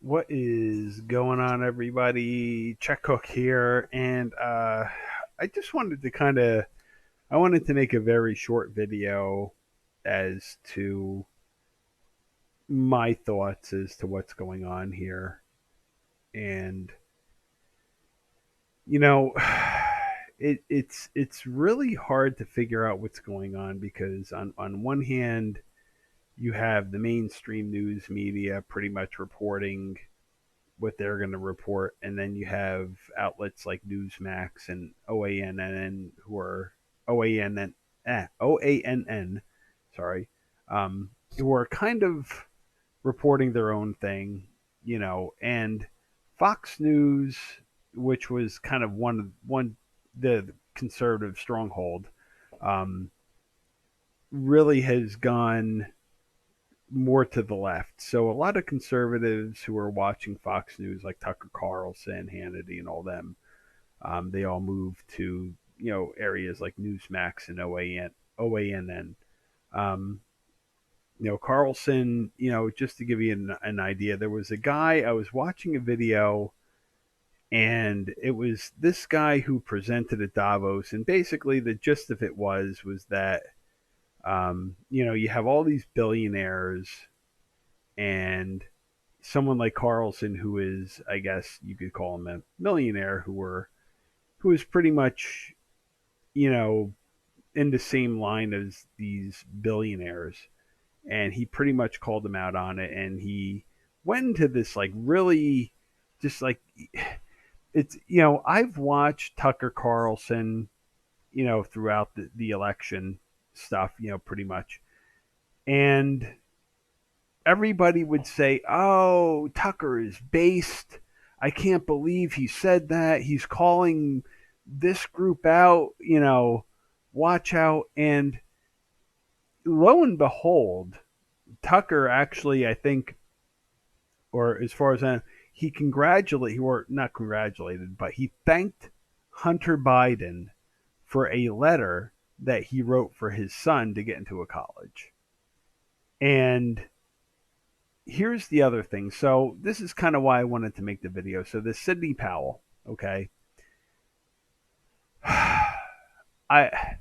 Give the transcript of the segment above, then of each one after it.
What is going on, everybody? Check Hook here, and I just wanted to I wanted to make a very short video as to my thoughts as to what's going on here, and you know, it's really hard to figure out what's going on because on one hand you have the mainstream news media pretty much reporting what they're going to report, and then you have outlets like Newsmax and OANN who are OANN OANN, sorry, who are kind of reporting their own thing, and Fox News, which was kind of one the conservative stronghold, um, really has gone more to the left. So a lot of conservatives who are watching Fox News, like Tucker Carlson, Hannity, and all them, they all moved to areas like Newsmax and OANN. Um, Carlson. Just to give you an idea, there was a guy I was watching a video, and it was this guy who presented at Davos, and basically the gist of it was that you have all these billionaires and someone like Carlson, who is, I guess you could call him a millionaire, who is pretty much, you know, in the same line as these billionaires, and he pretty much called them out on it, and he went into this like really, just like it's I've watched Tucker Carlson, throughout the election stuff, pretty much, and everybody would say, "Oh, Tucker is based. I can't believe he said that. He's calling this group out, watch out." And lo and behold, Tucker actually, I think, or as far as I know, he congratulated, or not congratulated, but he thanked Hunter Biden for a letter that he wrote for his son to get into a college. And here's the other thing. So this is kind of why I wanted to make the video. So this Sidney Powell, okay. I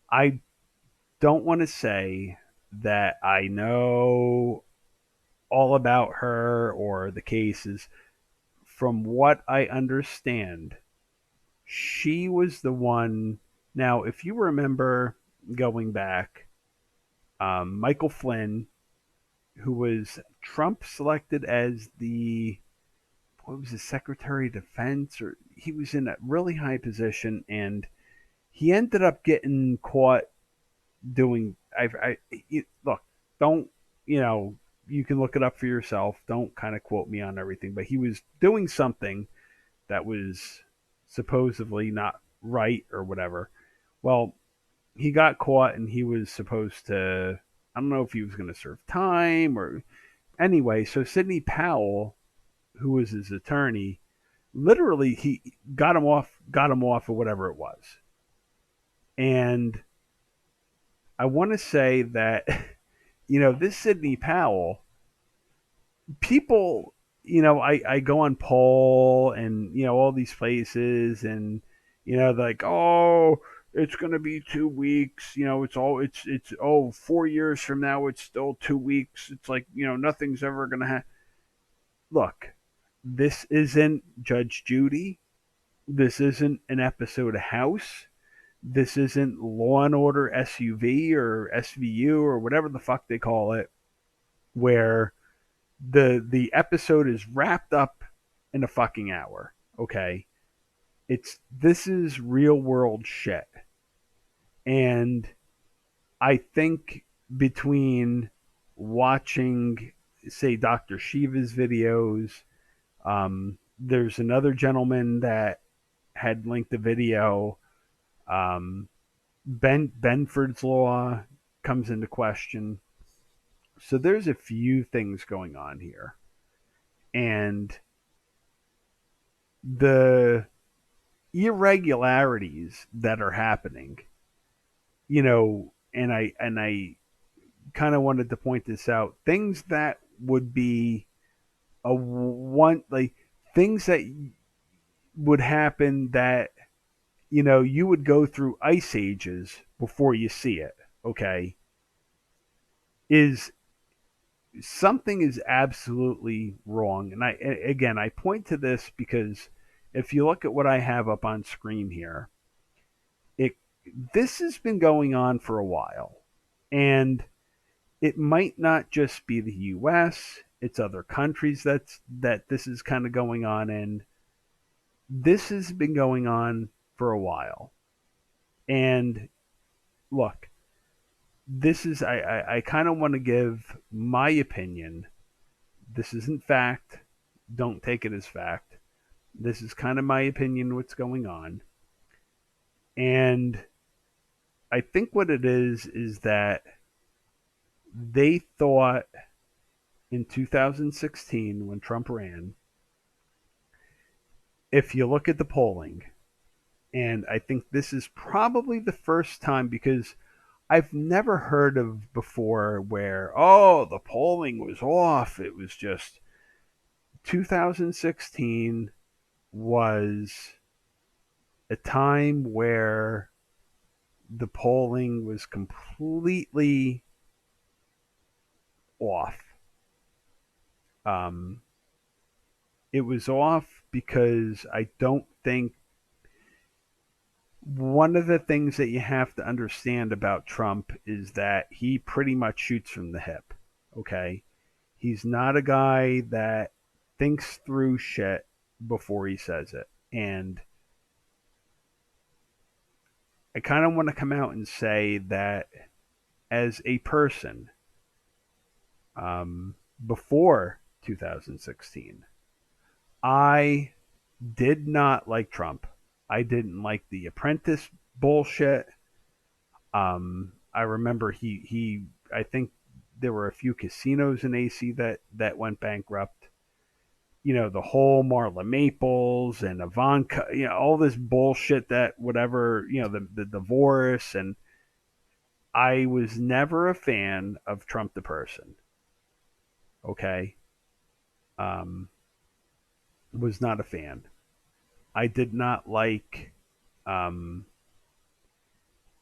I don't want to say that I know all about her or the cases. From what I understand, she was the one. Now, if you remember going back, Michael Flynn, who was Trump selected as the what was his Secretary of Defense, or he was in a really high position, and he ended up getting caught doing. Look, don't you can look it up for yourself. Don't kind of quote me on everything, but he was doing something that was supposedly not right or whatever. Well, he got caught, and he was supposed to. I don't know if he was going to serve time or anyway. So Sidney Powell, who was his attorney, literally he got him off or whatever it was. And I want to say that this Sidney Powell, people, I go on poll and all these places, and they're like, oh, it's going to be 2 weeks, it's 4 years from now it's still 2 weeks, it's like nothing's ever going to happen. Look, this isn't Judge Judy. This isn't an episode of House. This isn't Law and Order SUV or SVU or whatever the fuck they call it, where the episode is wrapped up in a fucking hour. Okay, this is real world shit, and I think between watching, say, Dr. Shiva's videos, there's another gentleman that had linked a video. Benford's law comes into question. So there's a few things going on here, and the irregularities that are happening, and I kind of wanted to point this out. Things that would be a one like things that would happen that you would go through ice ages before you see it. Okay, is something is absolutely wrong, and I point to this because if you look at what I have up on screen here, it this has been going on for a while, and it might not just be the U.S. It's other countries that this is kind of going on in. This has been going on for a while, and look, this is I kind of want to give my opinion. This isn't fact. Don't take it as fact. This is kind of my opinion what's going on. And I think what it is that they thought in 2016 when Trump ran, if you look at the polling, and I think this is probably the first time because I've never heard of before where, oh, the polling was off. It was just 2016 was a time where the polling was completely off. Um, it was off because I don't think one of the things that you have to understand about Trump is that he pretty much shoots from the hip. Okay. He's not a guy that thinks through shit before he says it. And I kind of want to come out and say that as a person, before 2016, I did not like Trump. I didn't like the apprentice bullshit. I remember I think there were a few casinos in AC that went bankrupt. The whole Marla Maples and Ivanka, all this bullshit that whatever, the divorce. And I was never a fan of Trump the person. Okay. Um, was not a fan. I did not like, um,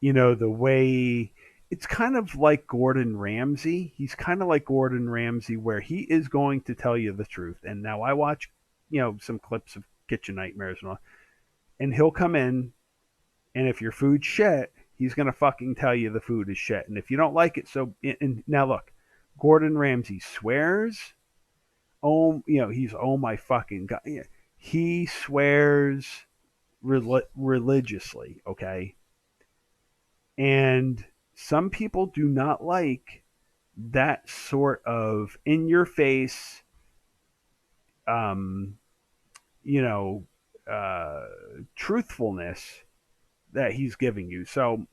the way it's kind of like Gordon Ramsay. He's kind of like Gordon Ramsay, where he is going to tell you the truth. And now I watch, some clips of Kitchen Nightmares and all, and he'll come in, and if your food's shit, he's gonna fucking tell you the food is shit. And if you don't like it, and now look, Gordon Ramsay swears. Oh, he's oh my fucking god. Yeah, he swears religiously. Okay, and some people do not like that sort of in your face, um, you know, uh, truthfulness that he's giving you. So,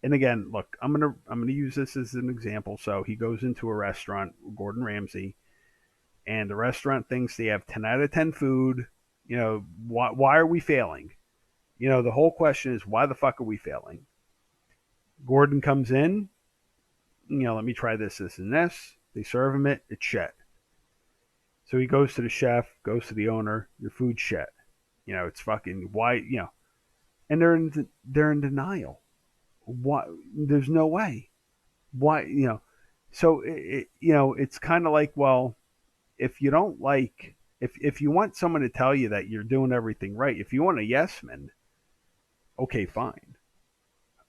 and again, look, I'm gonna use this as an example. So he goes into a restaurant, Gordon Ramsay, and the restaurant thinks they have 10 out of 10 food. Why are we failing? The whole question is why the fuck are we failing? Gordon comes in, let me try this, and this. They serve him it. It's shit. So he goes to the chef, goes to the owner. Your food's shit. It's fucking why. And they're in denial. Why? There's no way. Why? So it's kind of like, well, if you don't like, if you want someone to tell you that you're doing everything right, if you want a yes man, okay, fine.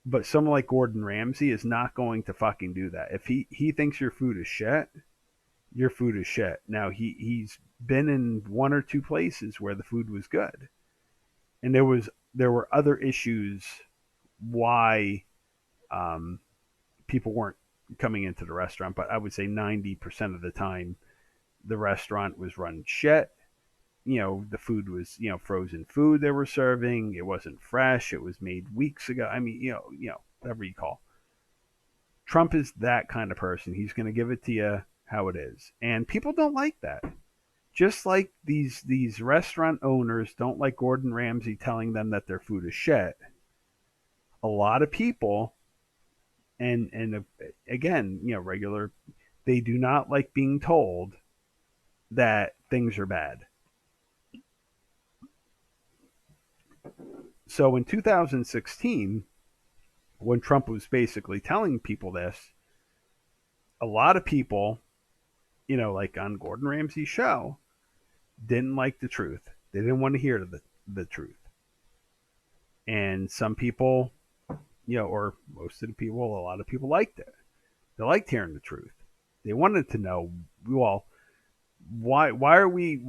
But someone like Gordon Ramsay is not going to fucking do that. If he thinks your food is shit, your food is shit. Now he's been in one or two places where the food was good, and there were other issues why um, people weren't coming into the restaurant. But I would say 90% of the time, the restaurant was run shit. The food was frozen food they were serving. It wasn't fresh. It was made weeks ago. I mean, whatever you call. Trump is that kind of person. He's going to give it to you how it is, and people don't like that. Just like these restaurant owners don't like Gordon Ramsay telling them that their food is shit. A lot of people, and again, regular, they do not like being told that things are bad. So in 2016, when Trump was basically telling people this, a lot of people, like on Gordon Ramsay's show, didn't like the truth. They didn't want to hear the truth. And some people, or most of the people, a lot of people liked it. They liked hearing the truth. They wanted to know, well, why are we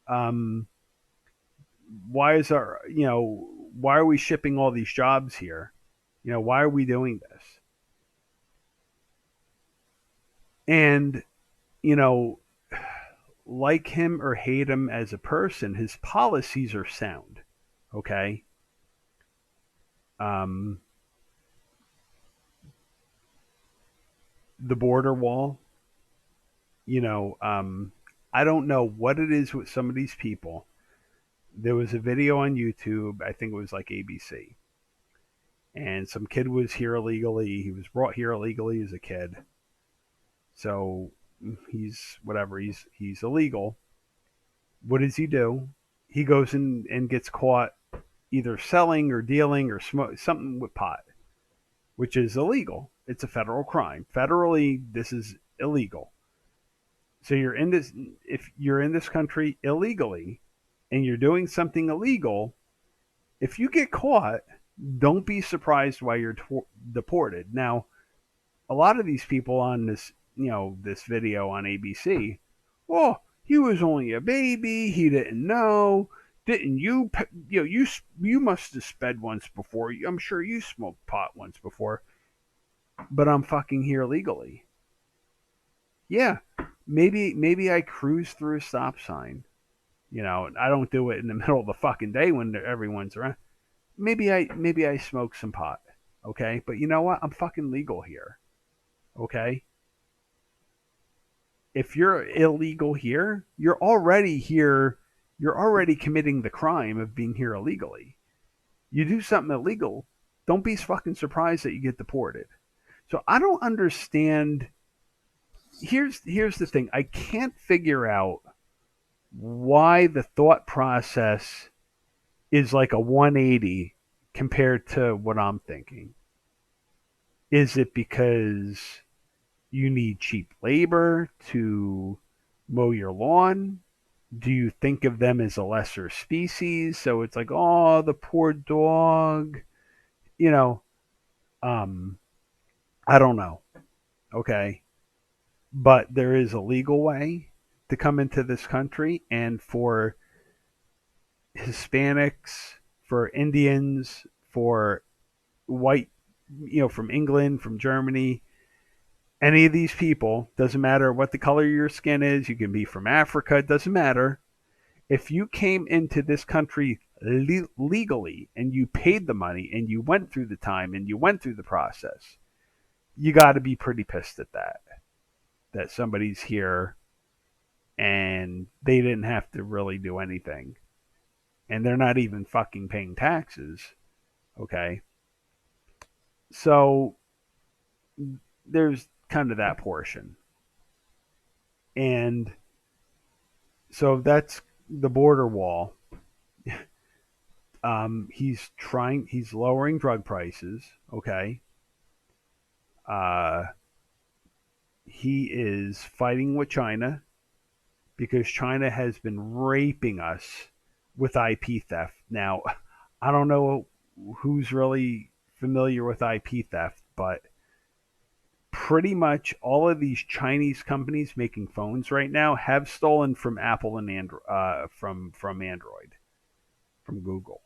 um why is our why are we shipping all these jobs here? Why are we doing this? And you know, like him or hate him as a person, his policies are sound. Okay. Um, the border wall. You know, I don't know what it is with some of these people. There was a video on YouTube. I think it was like ABC, and some kid was here illegally. He was brought here illegally as a kid. So he's whatever. He's illegal. What does he do? He goes in and gets caught either selling or dealing or smoke something with pot, which is illegal. It's a federal crime. Federally, this is illegal. So you're in this if you're in this country illegally and you're doing something illegal, if you get caught, don't be surprised why you're deported. Now, a lot of these people on this video on ABC, oh, he was only a baby, he didn't know. Didn't you? You must have sped once before. I'm sure you smoked pot once before, but I'm fucking here legally. Yeah, maybe I cruise through a stop sign. I don't do it in the middle of the fucking day when everyone's around. Maybe I smoke some pot. Okay, but you know what? I'm fucking legal here. Okay, if you're illegal here, you're already here. You're already committing the crime of being here illegally. You do something illegal, don't be fucking surprised that you get deported. So I don't understand. Here's the thing. I can't figure out why the thought process is like a 180 compared to what I'm thinking. Is it because you need cheap labor to mow your lawn? Do you think of them as a lesser species? So it's like, oh, the poor dog. You know, um, I don't know. Okay. But there is a legal way to come into this country, and for Hispanics, for Indians, for white, from England, from Germany, any of these people, doesn't matter what the color of your skin is, you can be from Africa, it doesn't matter. If you came into this country legally and you paid the money and you went through the time and you went through the process, you got to be pretty pissed at that somebody's here and they didn't have to really do anything. And they're not even fucking paying taxes. Okay. So there's kind of that portion. And so that's the border wall. He's lowering drug prices. Okay. Uh, he is fighting with China because China has been raping us with IP theft. Now, I don't know who's really familiar with IP theft, but pretty much all of these Chinese companies making phones right now have stolen from Apple and Android, from Android, from Google.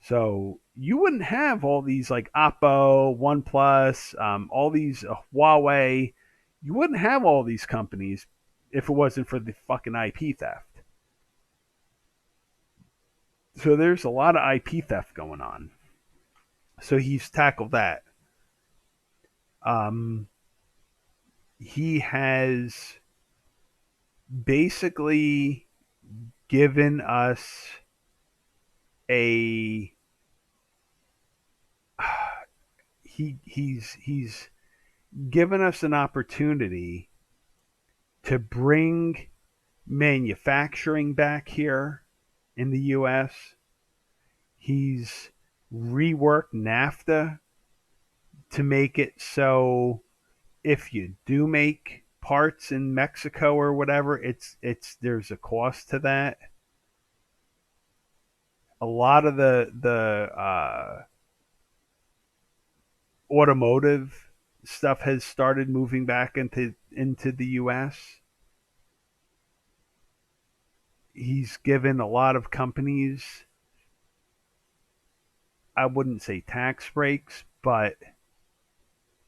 So you wouldn't have all these like Oppo, OnePlus, all these Huawei. You wouldn't have all these companies if it wasn't for the fucking IP theft. So there's a lot of IP theft going on. So he's tackled that. Um, he has basically given us a he's given us an opportunity to bring manufacturing back here in the US. He's reworked NAFTA to make it so if you do make parts in Mexico or whatever, it's there's a cost to that. A lot of the automotive stuff has started moving back into the U.S. He's given a lot of companies, I wouldn't say tax breaks, but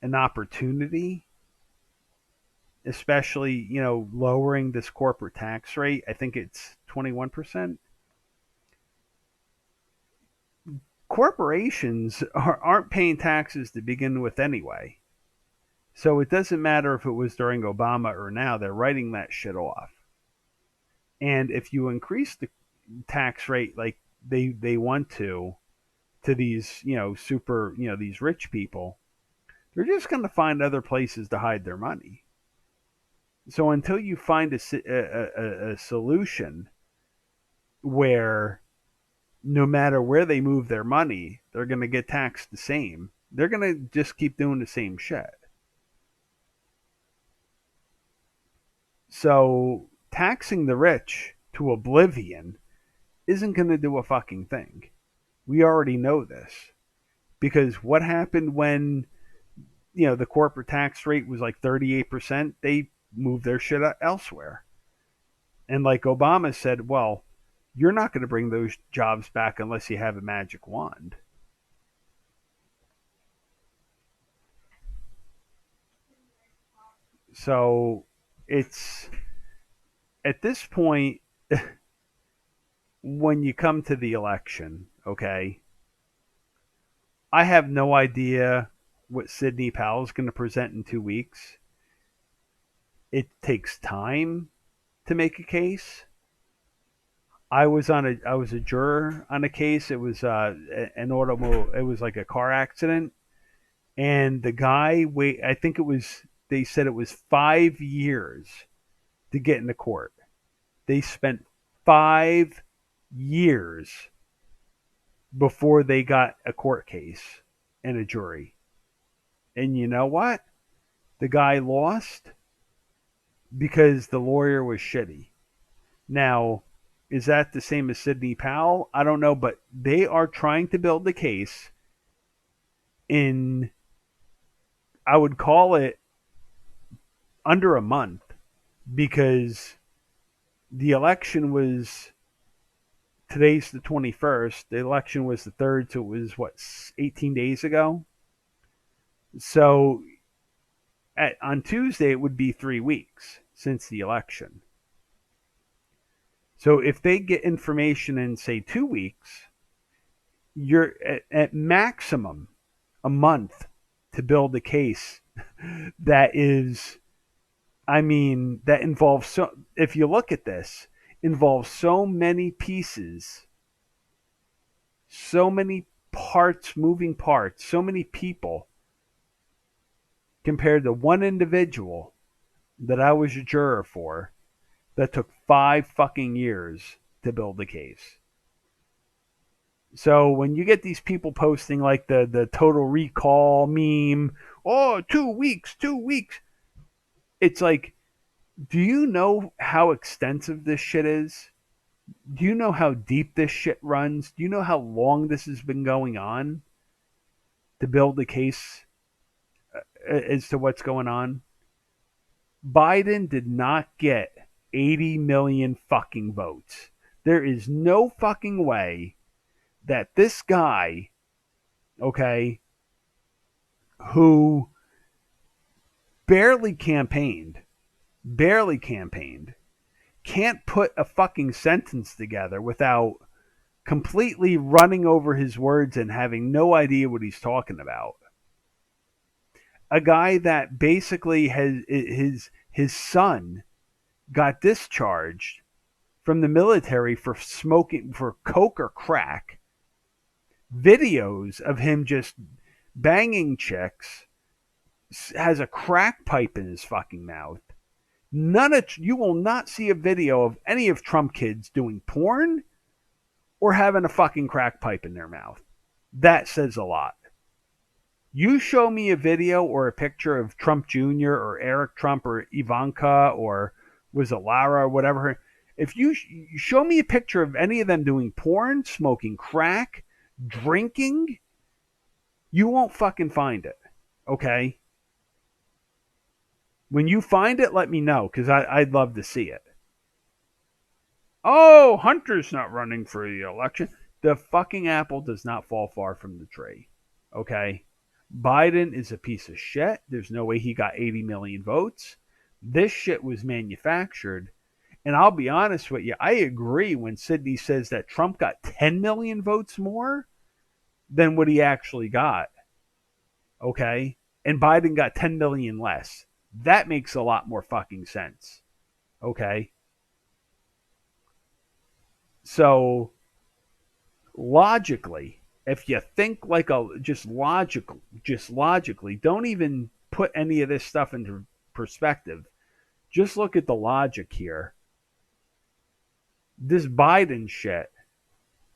an opportunity, especially, lowering this corporate tax rate. I think it's 21%. Corporations aren't paying taxes to begin with anyway. So it doesn't matter if it was during Obama or now, they're writing that shit off. And if you increase the tax rate like they want to these, super, these rich people, they're just going to find other places to hide their money. So until you find a solution where no matter where they move their money, they're going to get taxed the same, they're going to just keep doing the same shit. So taxing the rich to oblivion isn't going to do a fucking thing. We already know this. Because what happened when, the corporate tax rate was like 38%? They moved their shit elsewhere. And like Obama said, well, you're not going to bring those jobs back unless you have a magic wand. So it's at this point, when you come to the election, okay, I have no idea what Sidney Powell is going to present in 2 weeks. It takes time to make a case. I was a juror on a case. It was an automobile. It was like a car accident, and the guy I think it was. They said it was 5 years to get into court. They spent 5 years before they got a court case and a jury. And you know what? The guy lost because the lawyer was shitty. Now, is that the same as Sidney Powell? I don't know, but they are trying to build the case in, I would call it, under a month, because the election was, today's the 21st, the election was the 3rd, so it was, 18 days ago? So on Tuesday, it would be 3 weeks since the election. So if they get information in, say, 2 weeks, you're at maximum a month to build a case that is, that involves, so, if you look at this, involves so many pieces, so many parts, moving parts, so many people, compared to one individual that I was a juror for that took 5 fucking years to build a case. So when you get these people posting like the Total Recall meme, oh, 2 weeks, 2 weeks, it's like, do you know how extensive this shit is? Do you know how deep this shit runs? Do you know how long this has been going on to build a case as to what's going on? Biden did not get 80 million fucking votes. There is no fucking way that this guy, okay, who barely campaigned, can't put a fucking sentence together without completely running over his words and having no idea what he's talking about. A guy that basically has his son got discharged from the military for smoking, for coke or crack. Videos of him just banging chicks, has a crack pipe in his fucking mouth. You will not see a video of any of Trump kids doing porn or having a fucking crack pipe in their mouth. That says a lot. You show me a video or a picture of Trump Jr. or Eric Trump or Ivanka or was it Lara or whatever. If you show me a picture of any of them doing porn, smoking crack, drinking, you won't fucking find it. Okay? When you find it, let me know because I'd love to see it. Oh, Hunter's not running for the election. The fucking apple does not fall far from the tree. Okay? Biden is a piece of shit. There's no way he got 80 million votes. This shit was manufactured. And I'll be honest with you, I agree when Sydney says that Trump got 10 million votes more than what he actually got. Okay? And Biden got 10 million less. That makes a lot more fucking sense. Okay? So logically, if you think like a just logically, don't even put any of this stuff into perspective. Just look at the logic here. This Biden shit,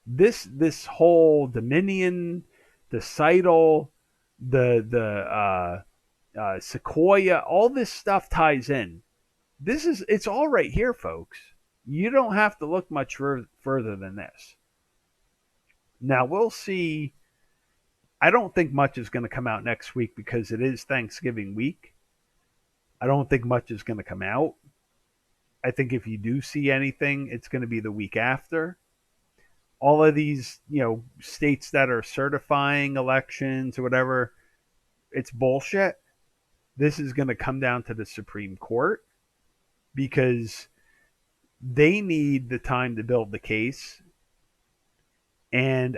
this whole Dominion, the Seidel, the Sequoia, all this stuff ties in. It's all right here, folks. You don't have to look much further than this. Now we'll see. I don't think much is going to come out next week because it is Thanksgiving week. I don't think much is going to come out. I think if you do see anything, it's going to be the week after. All of these, states that are certifying elections or whatever, it's bullshit. This is going to come down to the Supreme Court because they need the time to build the case. And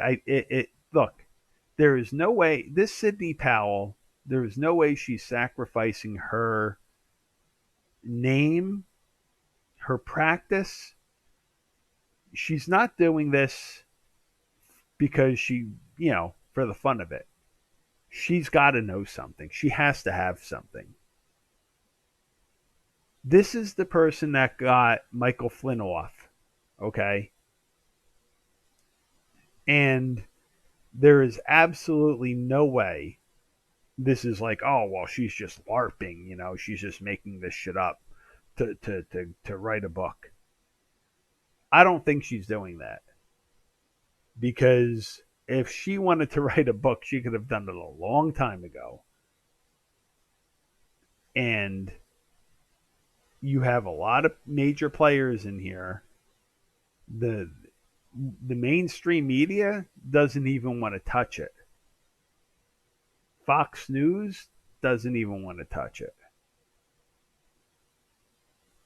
look, there is no way this Sidney Powell, there is no way she's sacrificing her name, her practice. She's not doing this because for the fun of it. She's got to know something. She has to have something. This is the person that got Michael Flynn off. Okay? And there is absolutely no way this is like, oh, well, she's just LARPing, she's just making this shit up to write a book. I don't think she's doing that. Because if she wanted to write a book, she could have done it a long time ago. And you have a lot of major players in here. The mainstream media doesn't even want to touch it. Fox News doesn't even want to touch it.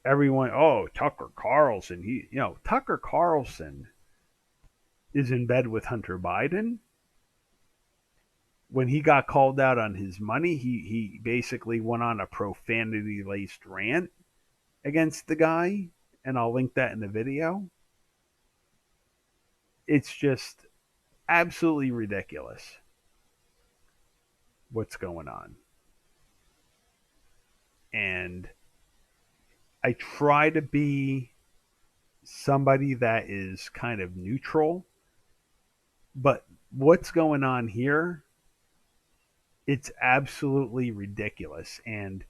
Everyone, Tucker Carlson. Tucker Carlson is in bed with Hunter Biden. When he got called out on his money, he basically went on a profanity-laced rant against the guy, and I'll link that in the video. It's just absolutely ridiculous what's going on. And I try to be somebody that is kind of neutral, but what's going on here, it's absolutely ridiculous. And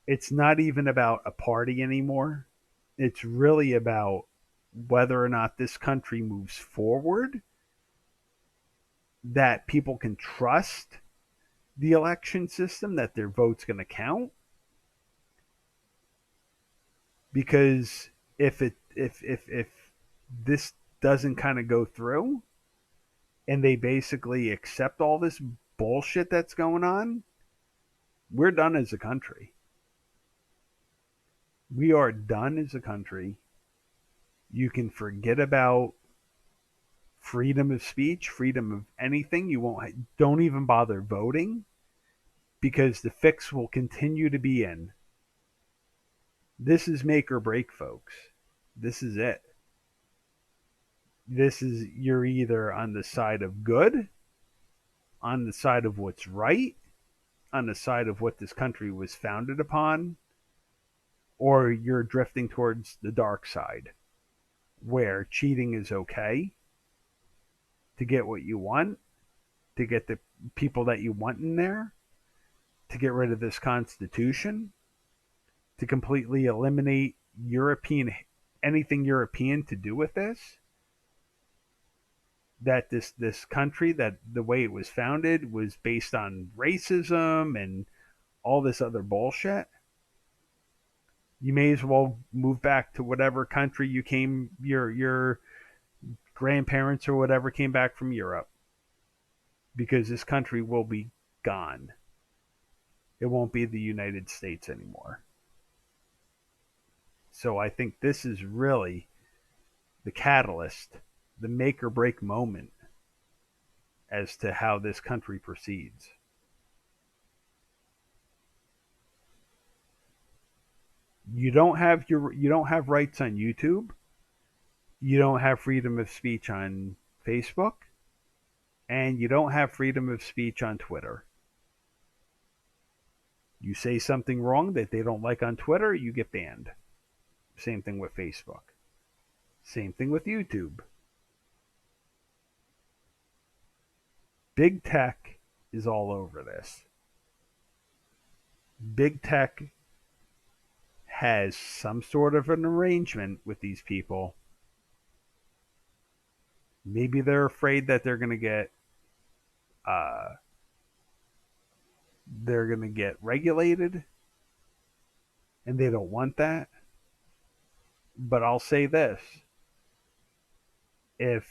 it's not even about a party anymore. It's really about whether or not this country moves forward, that people can trust the election system, that their vote's going to count. Because if this doesn't kind of go through and they basically accept all this bullshit that's going on, we're done as a country. We are done as a country. You can forget about freedom of speech, freedom of anything. Don't even bother voting because the fix will continue to be in. This is make or break, folks. This is it. You're either on the side of good, on the side of what's right, on the side of what this country was founded upon, or you're drifting towards the dark side where cheating is okay to get what you want, to get the people that you want in there, to get rid of this constitution, to completely eliminate European anything European to do with this. That this country, that the way it was founded was based on racism and all this other bullshit. You may as well move back to whatever country you came, your grandparents or whatever came back from Europe, because this country will be gone. It won't be the United States anymore. So I think this is really the catalyst, the make or break moment as to how this country proceeds. You don't have rights on YouTube. You don't have freedom of speech on Facebook, and you don't have freedom of speech on Twitter. You say something wrong that they don't like on Twitter, you get banned. Same thing with Facebook. Same thing with YouTube. Big tech is all over this. Big tech has some sort of an arrangement with these people. Maybe they're afraid that uh, they're going to get regulated, and they don't want that. But I'll say this: if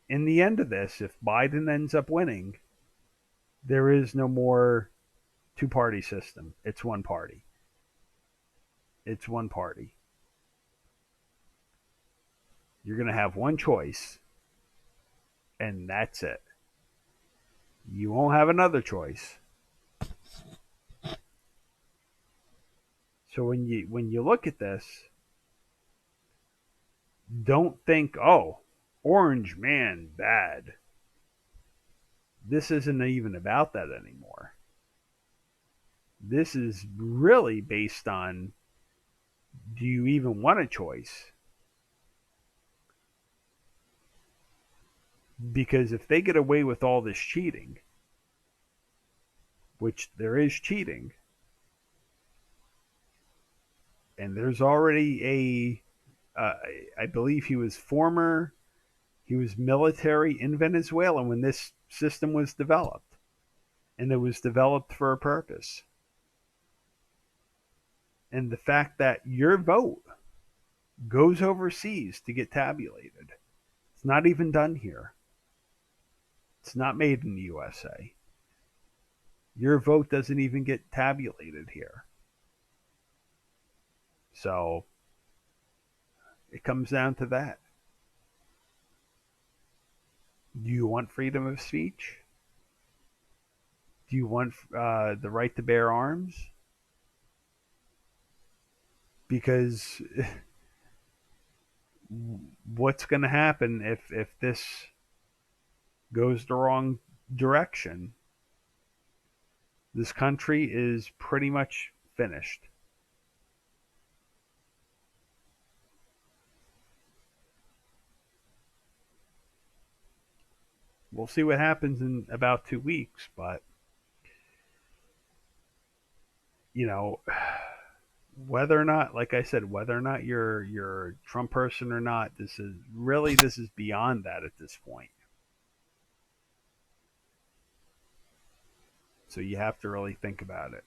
in the end of this, if Biden ends up winning, there is no more two-party system. It's one party. It's one party. You're going to have one choice, and that's it. You won't have another choice. So when you look at this, don't think, oh, orange man bad. This isn't even about that anymore. This is really based on, do you even want a choice? Because if they get away with all this cheating, which there is cheating, and there's already I believe he was military in Venezuela when this system was developed, and it was developed for a purpose. And the fact that your vote goes overseas to get tabulated, it's not even done here. It's not made in the USA. Your vote doesn't even get tabulated here. So it comes down to that. Do you want freedom of speech? Do you want the right to bear arms? Because what's going to happen if this goes the wrong direction? This country is pretty much finished. We'll see what happens in about 2 weeks, but you know, whether or not, like I said, whether or not you're a Trump person or not, this is beyond that at this point. So you have to really think about it,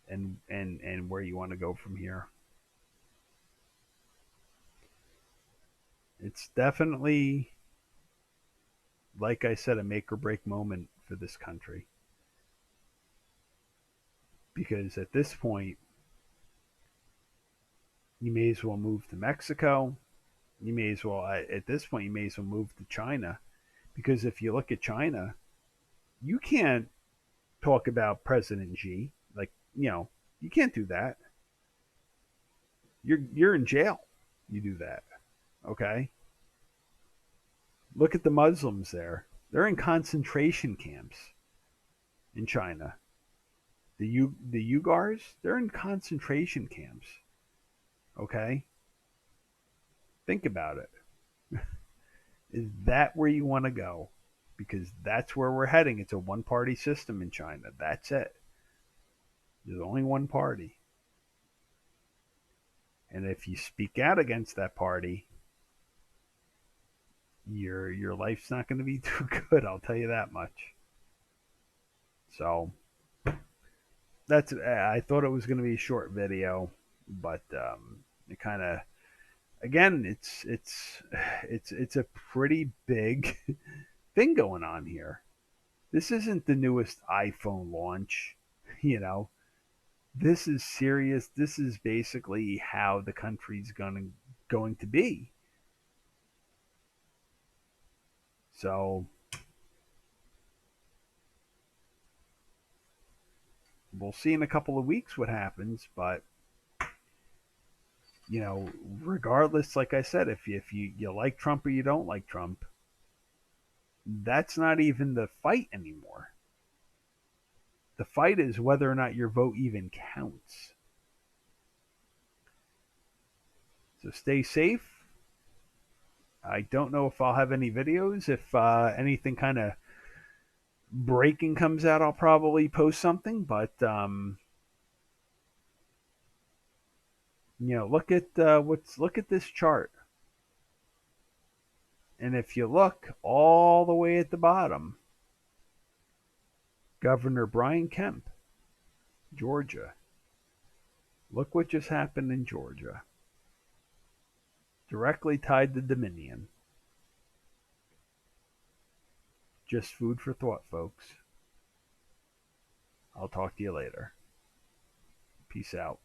and where you want to go from here. It's definitely, like I said, a make or break moment for this country. Because at this point, you may as well move to Mexico. You may as well, at this point, you may as well move to China. Because if you look at China, you can't talk about President Xi. Like, you can't do that. You're in jail. You do that. Okay? Look at the Muslims there. They're in concentration camps in China. The Uyghurs, they're in concentration camps. Okay, think about it. Is that where you want to go? Because that's where we're heading. It's a one party system in China. That's it. There's only one party. And if you speak out against that party, your life's not going to be too good. I'll tell you that much. So that's. I thought it was going to be a short video, but it kind of again, it's a pretty big thing going on here. This isn't the newest iPhone launch, you know. This is serious. This is basically how the country's going to be. So we'll see in a couple of weeks what happens, but you know, regardless, like I said, if you like Trump or you don't like Trump, that's not even the fight anymore. The fight is whether or not your vote even counts. So stay safe. I don't know if I'll have any videos. If anything kind of breaking comes out, I'll probably post something. But you know, look at this chart, and if you look all the way at the bottom, Governor Brian Kemp, Georgia. Look what just happened in Georgia. Directly tied to Dominion. Just food for thought, folks. I'll talk to you later. Peace out.